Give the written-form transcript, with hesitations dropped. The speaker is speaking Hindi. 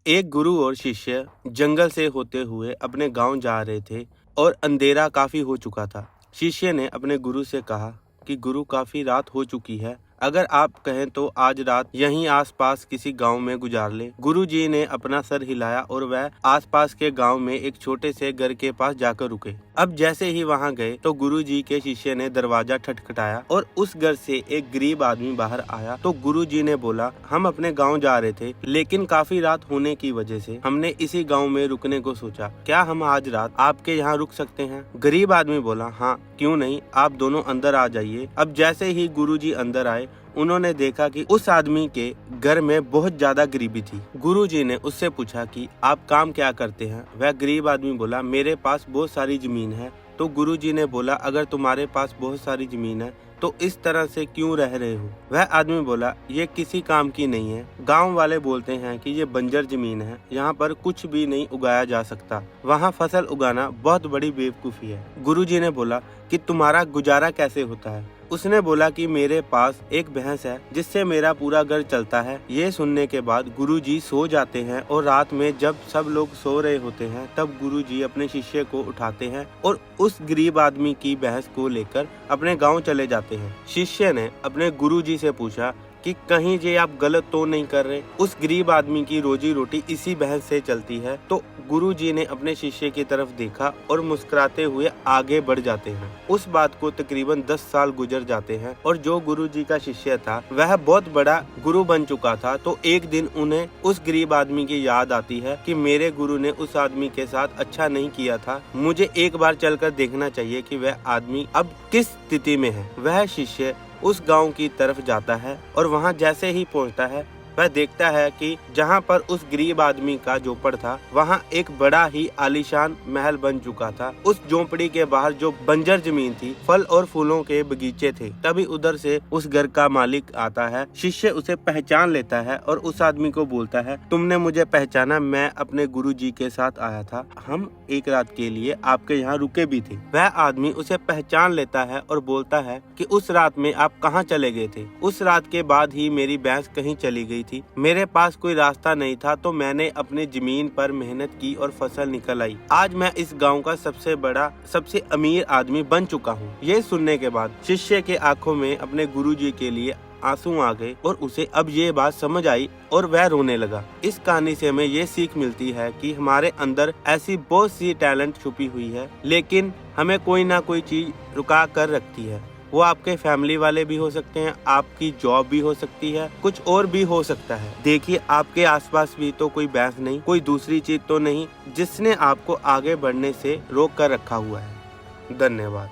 एक गुरु और शिष्य जंगल से होते हुए अपने गांव जा रहे थे और अंधेरा काफी हो चुका था। शिष्य ने अपने गुरु से कहा कि गुरु, काफी रात हो चुकी है, अगर आप कहें तो आज रात यहीं आसपास किसी गांव में गुजार ले। गुरु जी ने अपना सर हिलाया और वह आसपास के गांव में एक छोटे से घर के पास जाकर रुके। अब जैसे ही वहां गए तो गुरु जी के शिष्य ने दरवाजा ठटखटाया और उस घर से एक गरीब आदमी बाहर आया। तो गुरु जी ने बोला, हम अपने गांव जा रहे थे, लेकिन काफी रात होने की वजह से हमने इसी गांव में रुकने को सोचा। क्या हम आज रात आपके यहाँ रुक सकते हैं? गरीब आदमी बोला, हाँ क्यों नहीं, आप दोनों अंदर आ जाइए। अब जैसे ही गुरु जी अंदर आए, उन्होंने देखा कि उस आदमी के घर में बहुत ज्यादा गरीबी थी। गुरुजी ने उससे पूछा कि आप काम क्या करते हैं? वह गरीब आदमी बोला, मेरे पास बहुत सारी जमीन है। तो गुरुजी ने बोला, अगर तुम्हारे पास बहुत सारी जमीन है तो इस तरह से क्यों रह रहे हो? वह आदमी बोला, ये किसी काम की नहीं है। गांव वाले बोलते हैं कि ये बंजर जमीन है, यहाँ पर कुछ भी नहीं उगाया जा सकता, वहाँ फसल उगाना बहुत बड़ी बेवकूफी है। गुरुजी ने बोला कि तुम्हारा गुजारा कैसे होता है? उसने बोला कि मेरे पास एक भैंस है जिससे मेरा पूरा घर चलता है। ये सुनने के बाद गुरुजी सो जाते हैं और रात में जब सब लोग सो रहे होते हैं तब गुरुजी अपने शिष्य को उठाते हैं और उस गरीब आदमी की भैंस को लेकर अपने गांव चले जाते हैं। शिष्य ने अपने गुरुजी से पूछा कि कहीं ये आप गलत तो नहीं कर रहे? उस गरीब आदमी की रोजी रोटी इसी भैंस से चलती है। तो गुरुजी ने अपने शिष्य की तरफ देखा और मुस्कुराते हुए आगे बढ़ जाते हैं। उस बात को तकरीबन 10 साल गुजर जाते हैं और जो गुरुजी का शिष्य था वह बहुत बड़ा गुरु बन चुका था। तो एक दिन उन्हें उस गरीब आदमी की याद आती है कि मेरे गुरु ने उस आदमी के साथ अच्छा नहीं किया था, मुझे एक बार चलकर देखना चाहिए कि वह आदमी अब किस स्थिति में है। वह शिष्य उस गांव की तरफ जाता है और वहां जैसे ही पहुंचता है वह देखता है कि जहां पर उस गरीब आदमी का झोपड़ था वहां एक बड़ा ही आलीशान महल बन चुका था। उस झोपड़ी के बाहर जो बंजर जमीन थी, फल और फूलों के बगीचे थे। तभी उधर से उस घर का मालिक आता है। शिष्य उसे पहचान लेता है और उस आदमी को बोलता है, तुमने मुझे पहचाना, मैं अपने गुरुजी के साथ आया था, हम एक रात के लिए आपके यहाँ रुके भी थे। वह आदमी उसे पहचान लेता है और बोलता है कि उस रात में आप कहाँ चले गए थे? उस रात के बाद ही मेरी भैंस कहीं चली गई थी, मेरे पास कोई रास्ता नहीं था, तो मैंने अपनी जमीन पर मेहनत की और फसल निकल आई। आज मैं इस गांव का सबसे बड़ा, सबसे अमीर आदमी बन चुका हूँ। ये सुनने के बाद शिष्य के आंखों में अपने गुरुजी के लिए आंसू आ गए और उसे अब ये बात समझ आई और वह रोने लगा। इस कहानी से हमें ये सीख मिलती है कि हमारे अंदर ऐसी बहुत सी टैलेंट छुपी हुई है, लेकिन हमें कोई ना कोई चीज रुका कर रखती है। वो आपके फैमिली वाले भी हो सकते हैं, आपकी जॉब भी हो सकती है, कुछ और भी हो सकता है। देखिए, आपके आसपास भी तो कोई भैंस नहीं, कोई दूसरी चीज तो नहीं जिसने आपको आगे बढ़ने से रोक कर रखा हुआ है। धन्यवाद।